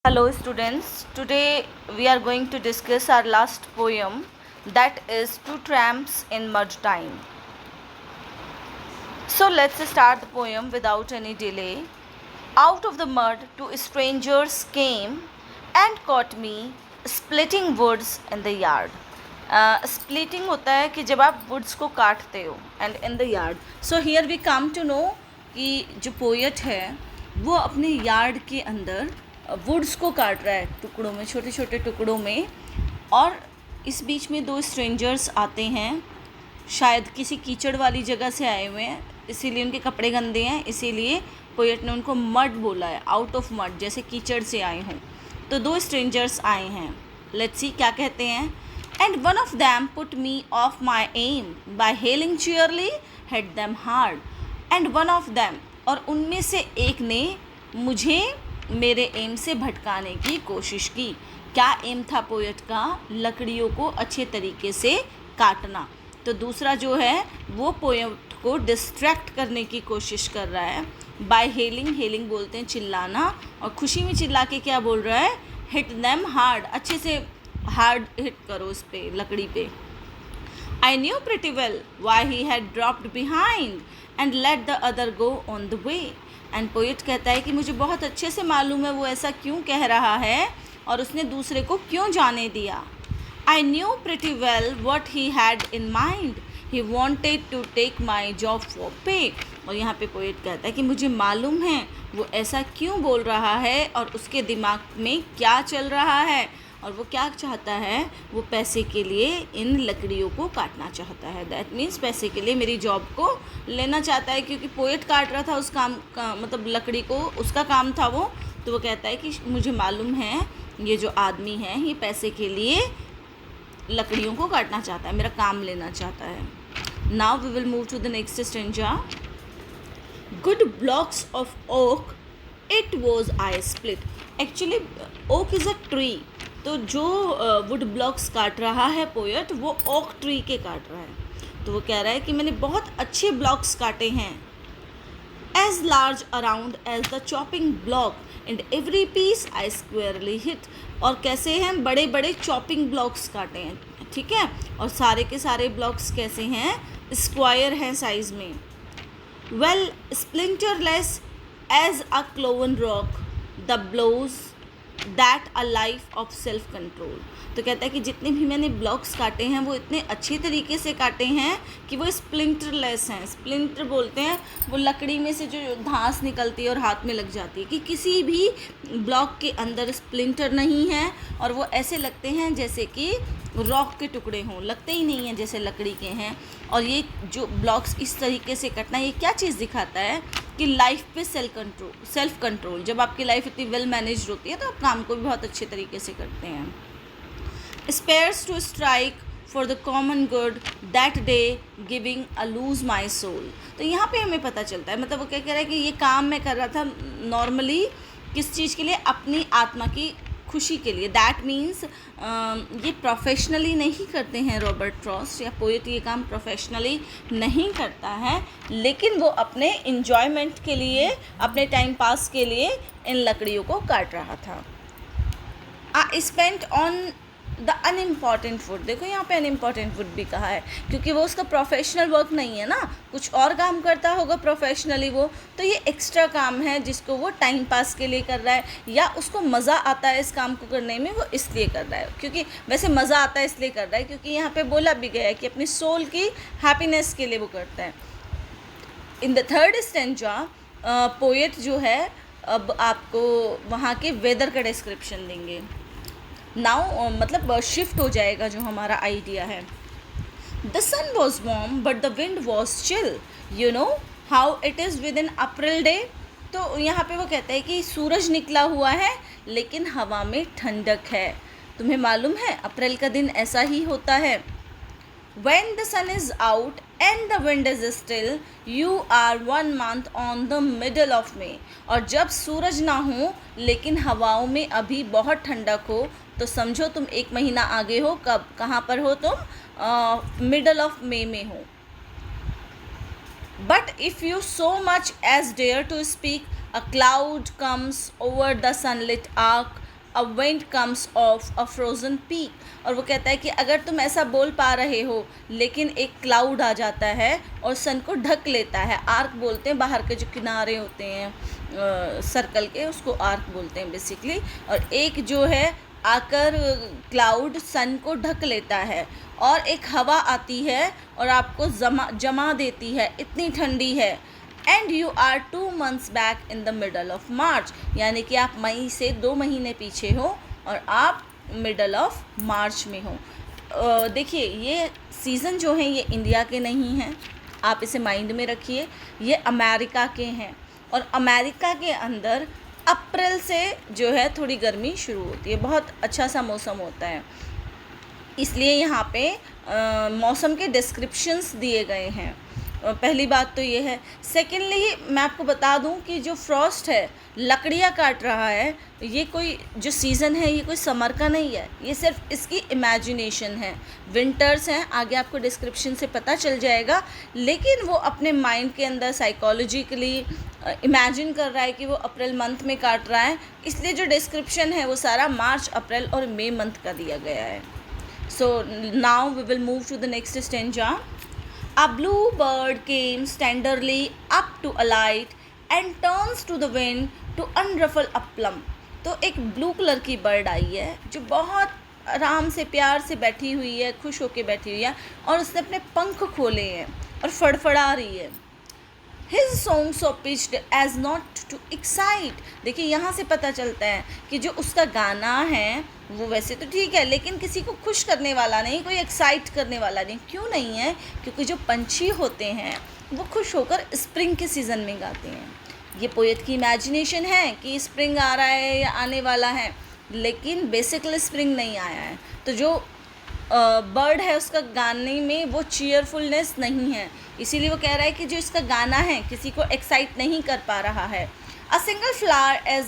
Hello students, today we are going to discuss our last poem, that is Two Tramps in Mud Time. So let's start the poem without any delay. Out of the mud two strangers came and caught me splitting woods in the yard. Splitting होता है कि जब आप woods को काटते हो and in the yard. So here we come to know कि जो पोएट है वो अपने यार्ड के अंदर वुड्स को काट रहा है टुकड़ों में, छोटे छोटे टुकड़ों में. और इस बीच में दो स्ट्रेंजर्स आते हैं, शायद किसी कीचड़ वाली जगह से आए हुए हैं, इसीलिए उनके कपड़े गंदे हैं, इसीलिए पोएट ने उनको मड बोला है, आउट ऑफ मड, जैसे कीचड़ से आए हों. तो दो स्ट्रेंजर्स आए हैं. लेट्स सी क्या कहते हैं. And one of them put me off my aim by hailing cheerily hit them hard. And one of them, और उनमें से एक ने मुझे मेरे एम से भटकाने की कोशिश की. क्या एम था पोएट का? लकड़ियों को अच्छे तरीके से काटना. तो दूसरा जो है वो पोएट को डिस्ट्रैक्ट करने की कोशिश कर रहा है. बाय हेलिंग, हेलिंग बोलते हैं चिल्लाना, और खुशी में चिल्ला के क्या बोल रहा है? हिट दैम हार्ड, अच्छे से हार्ड हिट करो उस पे, लकड़ी पे. I knew pretty well why he had dropped behind and let the other go on the way. And poet कहता है कि मुझे बहुत अच्छे से मालूम है वो ऐसा क्यों कह रहा है और उसने दूसरे को क्यों जाने दिया. I knew pretty well what he had in mind. He wanted to take my job for pay. और यहाँ पे पोएट कहता है कि मुझे मालूम है वो ऐसा क्यों बोल रहा है और उसके दिमाग में क्या चल रहा है, और वो क्या चाहता है? वो पैसे के लिए इन लकड़ियों को काटना चाहता है. दैट मीन्स पैसे के लिए मेरी जॉब को लेना चाहता है, क्योंकि पोएट काट रहा था उस काम का, मतलब लकड़ी को, उसका काम था वो. तो वो कहता है कि मुझे मालूम है ये जो आदमी है ये पैसे के लिए लकड़ियों को काटना चाहता है, मेरा काम लेना चाहता है. Now we will move to the next stanza. Good blocks of oak it was I split. Actually oak is a tree. तो जो वुड ब्लॉक्स काट रहा है पोएट वो ओक ट्री के काट रहा है. तो वो कह रहा है कि मैंने बहुत अच्छे ब्लॉक्स काटे हैं. As large around as the chopping block and every piece I squarely hit. और कैसे हैं? बड़े बड़े चॉपिंग ब्लॉक्स काटे हैं, ठीक है, और सारे के सारे ब्लॉक्स कैसे हैं? स्क्वायर हैं साइज में. Well splinterless as a cloven rock the blows that a life of self control. तो कहता है कि जितने भी मैंने ब्लॉक्स काटे हैं वो इतने अच्छे तरीके से काटे हैं कि वो स्प्लिंटरलेस हैं. स्प्लिंटर बोलते हैं वो लकड़ी में से जो घास निकलती है और हाथ में लग जाती है, कि किसी भी ब्लॉक के अंदर स्प्लिंटर नहीं है, और वो ऐसे लगते हैं जैसे कि रॉक के टुकड़े हों, लगते ही नहीं हैं जैसे लकड़ी के हैं. और ये जो ब्लॉक्स इस तरीके से कटना, ये क्या चीज़ दिखाता है? कि लाइफ पे सेल्फ कंट्रोल. जब आपकी लाइफ इतनी वेल मैनेज होती है तो आप काम को भी बहुत अच्छे तरीके से करते हैं. Spares to strike for the common good that day giving a loose my soul. तो यहाँ पे हमें पता चलता है, मतलब वो क्या कह रहा है कि ये काम मैं कर रहा था नॉर्मली किस चीज़ के लिए? अपनी आत्मा की खुशी के लिए. दैट मीन्स ये प्रोफेशनली नहीं करते हैं रॉबर्ट फ्रॉस्ट या पोएट, ये काम प्रोफेशनली नहीं करता है, लेकिन वो अपने इन्जॉयमेंट के लिए, अपने टाइम पास के लिए इन लकड़ियों को काट रहा था. I spent on the unimportant would. देखो यहाँ पे अनइम्पॉर्टेंट वुड भी कहा है, क्योंकि वो उसका प्रोफेशनल वर्क नहीं है ना, कुछ और काम करता होगा प्रोफेशनली वो. तो ये एक्स्ट्रा काम है जिसको वो टाइम पास के लिए कर रहा है, या उसको मज़ा आता है इस काम को करने में, वो इसलिए कर रहा है. क्योंकि वैसे मज़ा आता है इसलिए कर रहा है क्योंकि यहाँ पे बोला भी गया है कि अपनी सोल की हैप्पीनेस के लिए वो करता है. In the third stanza poet जो है अब आपको वहाँ के वेदर का डिस्क्रिप्शन देंगे. नाउ मतलब शिफ्ट हो जाएगा जो हमारा आइडिया है. The sun was warm but the wind was chill. You know how it is with in April day. तो यहाँ पे वो कहता है कि सूरज निकला हुआ है लेकिन हवा में ठंडक है. तुम्हें मालूम है अप्रैल का दिन ऐसा ही होता है. When the sun is out and the wind is still, you are 1 month on the middle of May. और जब सूरज ना हो लेकिन हवाओं में अभी बहुत ठंडक हो तो समझो तुम 1 महीना आगे हो. कब, कहाँ पर हो तुम? मिडल ऑफ मे में हो. But if you so much as dare to speak, a cloud comes over the sunlit arc a wind comes of a frozen peak. और वो कहता है कि अगर तुम ऐसा बोल पा रहे हो लेकिन एक क्लाउड आ जाता है और सन को ढक लेता है, आर्क बोलते हैं बाहर के जो किनारे होते हैं सर्कल के, उसको आर्क बोलते हैं बेसिकली, और एक जो है आकर क्लाउड सन को ढक लेता है और एक हवा आती है और आपको जमा देती है, इतनी ठंडी है। And you are 2 months back in the middle of March, यानी कि आप मई से 2 महीने पीछे हो और आप मिडल ऑफ मार्च में हो। देखिए ये सीज़न जो हैं ये इंडिया के नहीं हैं, आप इसे माइंड में रखिए, ये अमेरिका के हैं। और अमेरिका के अंदर अप्रैल से जो है थोड़ी गर्मी शुरू होती है, बहुत अच्छा सा मौसम होता है, इसलिए यहाँ पे मौसम के डिस्क्रिप्शंस दिए गए हैं। पहली बात तो ये है। सेकेंडली मैं आपको बता दूं कि जो फ्रॉस्ट है, लकड़ियाँ काट रहा है, ये कोई जो सीज़न है ये कोई समर का नहीं है, ये सिर्फ इसकी इमेजिनेशन है। विंटर्स हैं, आगे आपको डिस्क्रिप्शन से पता चल जाएगा, लेकिन वो अपने माइंड के अंदर साइकोलॉजिकली इमेजिन कर रहा है कि वो अप्रैल मंथ में काट रहा है, इसलिए जो डिस्क्रिप्शन है वो सारा मार्च, अप्रैल और मई मंथ का दिया गया है। So now we will move to the next stanza. A bluebird came tenderly up to alight and turns to the wind to unruffle a plum. तो एक ब्लू कलर की बर्ड आई है जो बहुत आराम से प्यार से बैठी हुई है, खुश होकर बैठी हुई है, और उसने अपने पंख खोले हैं और फड़फड़ा रही है। His song so pitched as not to excite. देखिए यहाँ से पता चलता है कि जो उसका गाना है वो वैसे तो ठीक है, लेकिन किसी को खुश करने वाला नहीं, कोई एक्साइट करने वाला नहीं। क्यों नहीं है? क्योंकि जो पंछी होते हैं वो खुश होकर स्प्रिंग के सीज़न में गाते हैं। ये पोएट की इमेजिनेशन है कि स्प्रिंग आ रहा है या आने वाला है, लेकिन बेसिकली स्प्रिंग नहीं आया है। तो जो बर्ड है उसका गाने में वो चीयरफुलनेस नहीं है, इसीलिए वो कह रहा है कि जो इसका गाना है किसी को एक्साइट नहीं कर पा रहा है। A single flower is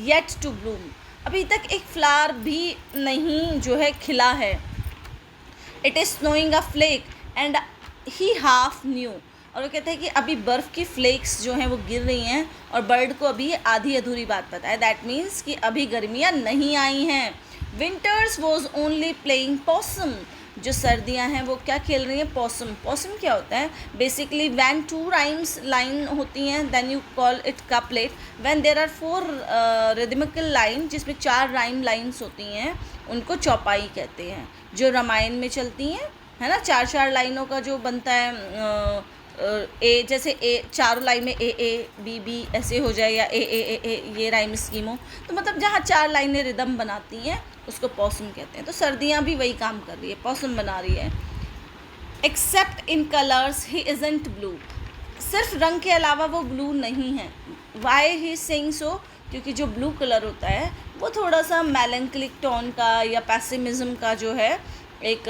yet to bloom, अभी तक एक फ्लावर भी नहीं जो है खिला है। It is snowing a flake and he half knew, और वो कहते हैं कि अभी बर्फ़ की फ्लेक्स जो हैं वो गिर रही हैं और बर्ड को अभी आधी अधूरी बात पता है। दैट मीन्स कि अभी गर्मियाँ नहीं आई हैं। Winters was only playing POSSUM, जो सर्दियां हैं वो क्या खेल रही हैं? पॉसम। पॉसम क्या होता है? बेसिकली व्हेन 2 राइम्स लाइन होती हैं then you call it couplet. When there are 4 rhythmical line जिसमें 4 राइम लाइन्स होती हैं उनको चौपाई कहते हैं, जो रामायण में चलती हैं, है ना। 4 लाइनों का जो बनता है ए, जैसे ए 4 लाइन में ए बी बी ऐसे हो जाए, या ए ये राइम स्कीम हो, तो मतलब जहाँ 4 लाइनें रिदम बनाती हैं उसको पॉसम कहते हैं। तो सर्दियाँ भी वही काम कर रही है, पॉसम बना रही है। Accept in colours he isn't blue, सिर्फ रंग के अलावा वो ब्लू नहीं है। वाई ही सिंग सो, क्योंकि जो ब्लू कलर होता है वो थोड़ा सा मेलंकलिक टोन का या पैसिमिज्म का जो है एक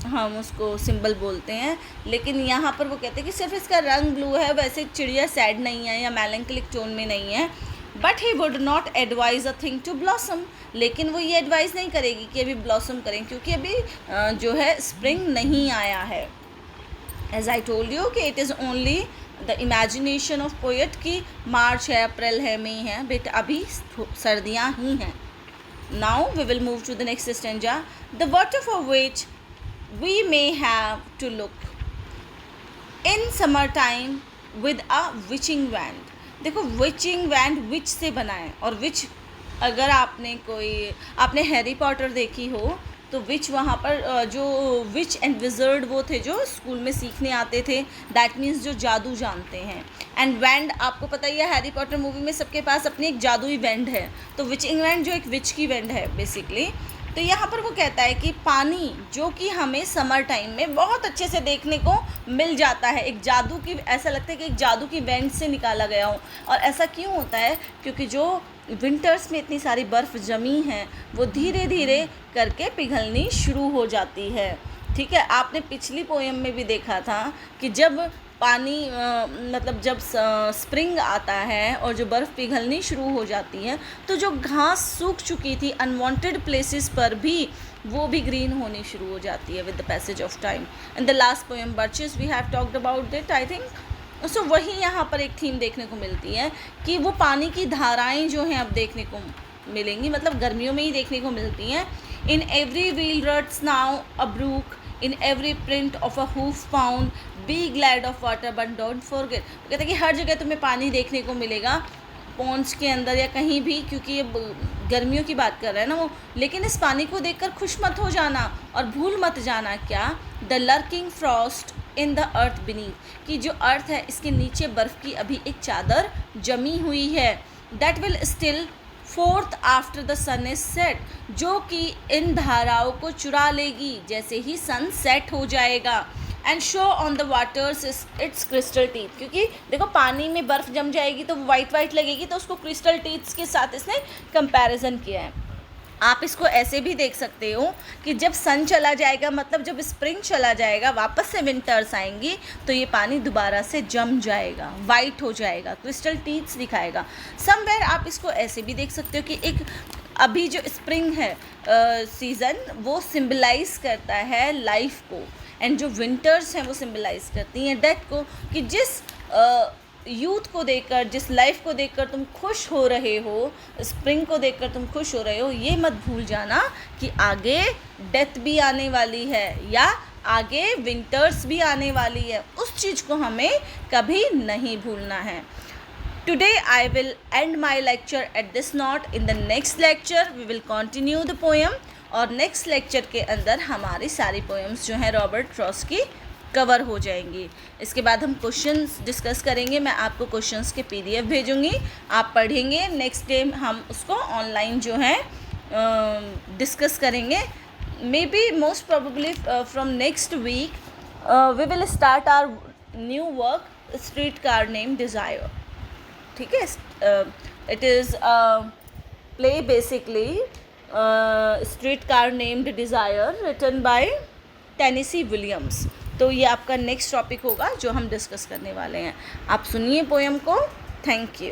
हम उसको सिंबल बोलते हैं, लेकिन यहाँ पर वो कहते हैं कि सिर्फ इसका रंग ब्लू है, वैसे चिड़िया सैड नहीं है या मेलंकलिक टोन में नहीं है। But he would not advise a thing to blossom, लेकिन वो ये एडवाइस नहीं करेगी कि अभी ब्लॉसम करें, क्योंकि अभी जो है स्प्रिंग नहीं आया है। एज आई टोल्ड यू कि it is only the imagination of poet कि मार्च है, अप्रैल है, मई है, बट अभी सर्दियाँ ही हैं। Now we will move to the next stanza. The water for which we may have to look in summer time with a witching wand। देखो witching wand विच से बना है, और विच अगर आपने हैरी पॉटर देखी हो तो विच वहाँ पर जो विच एंड विज़र्ड वो थे जो स्कूल में सीखने आते थे, दैट मीन्स जो जादू जानते हैं। एंड वैंड आपको पता ही है, हैरी पॉटर मूवी में सबके पास अपनी एक जादुई वैंड है, तो विचिंग वैंड जो एक विच की वैंड है बेसिकली। तो यहाँ पर वो कहता है कि पानी जो कि हमें समर टाइम में बहुत अच्छे से देखने को मिल जाता है, एक जादू की, ऐसा लगता है कि एक जादू की वैंड से निकाला गया हो। और ऐसा क्यों होता है? क्योंकि जो विंटर्स में इतनी सारी बर्फ़ जमी है वो धीरे धीरे करके पिघलनी शुरू हो जाती है। ठीक है, आपने पिछली पोएम में भी देखा था कि जब पानी मतलब जब स्प्रिंग आता है और जो बर्फ़ पिघलनी शुरू हो जाती है तो जो घास सूख चुकी थी अनवांटेड प्लेसेस पर भी वो भी ग्रीन होनी शुरू हो जाती है with the passage of time. And the last poem birches we have talked about it I think. So वही यहाँ पर एक थीम देखने को मिलती है कि वो पानी की धाराएं जो हैं अब देखने को मिलेंगी, मतलब गर्मियों में ही देखने को मिलती हैं। In every wheel ruts now a brook, in every print of a hoof pound, be glad of water but don't forget. कहते हैं कि हर जगह तुम्हें पानी देखने को मिलेगा, पॉन्ड्स के अंदर या कहीं भी, क्योंकि ये गर्मियों की बात कर रहा है ना वो। लेकिन इस पानी को देखकर खुश मत हो जाना और भूल मत जाना क्या, the lurking Frost in the earth beneath, कि जो अर्थ है इसके नीचे बर्फ़ की अभी एक चादर जमी हुई है। That will still forth after the sun is set, जो कि इन धाराओं को चुरा लेगी जैसे ही सन सेट हो जाएगा। And show on the waters it's crystal teeth, क्योंकि देखो पानी में बर्फ़ जम जाएगी तो वाइट वाइट लगेगी, तो उसको क्रिस्टल टीथ्स के साथ इसने कंपैरिजन किया है। आप इसको ऐसे भी देख सकते हो कि जब सन चला जाएगा, मतलब जब स्प्रिंग चला जाएगा, वापस से विंटर्स आएंगी, तो ये पानी दोबारा से जम जाएगा, वाइट हो जाएगा, क्रिस्टल टीथ्स दिखाएगा। समवेयर आप इसको ऐसे भी देख सकते हो कि एक अभी जो स्प्रिंग है सीज़न, वो सिम्बलाइज़ करता है लाइफ को, एंड जो विंटर्स हैं वो सिम्बलाइज़ करती हैं डेथ को। कि जिस यूथ को देखकर, जिस लाइफ को देखकर तुम खुश हो रहे हो, स्प्रिंग को देखकर तुम खुश हो रहे हो, ये मत भूल जाना कि आगे डेथ भी आने वाली है या आगे विंटर्स भी आने वाली है। उस चीज़ को हमें कभी नहीं भूलना है। Today I will end my lecture at this note. In the next lecture we will continue the poem, और नेक्स्ट लेक्चर के अंदर हमारी सारी पोएम्स जो हैं रॉबर्ट फ्रॉस्ट की कवर हो जाएंगी। इसके बाद हम क्वेश्चंस डिस्कस करेंगे। मैं आपको क्वेश्चंस के PDF भेजूँगी, आप पढ़ेंगे। नेक्स्ट डे हम उसको ऑनलाइन जो है डिस्कस करेंगे। May be most probably from next week we will start our new work, street car name desire. ठीक है, it is play basically street car named desire written by Tennessee Williams. तो ये आपका next topic होगा जो हम discuss करने वाले हैं। आप सुनिए पोएम को। Thank you.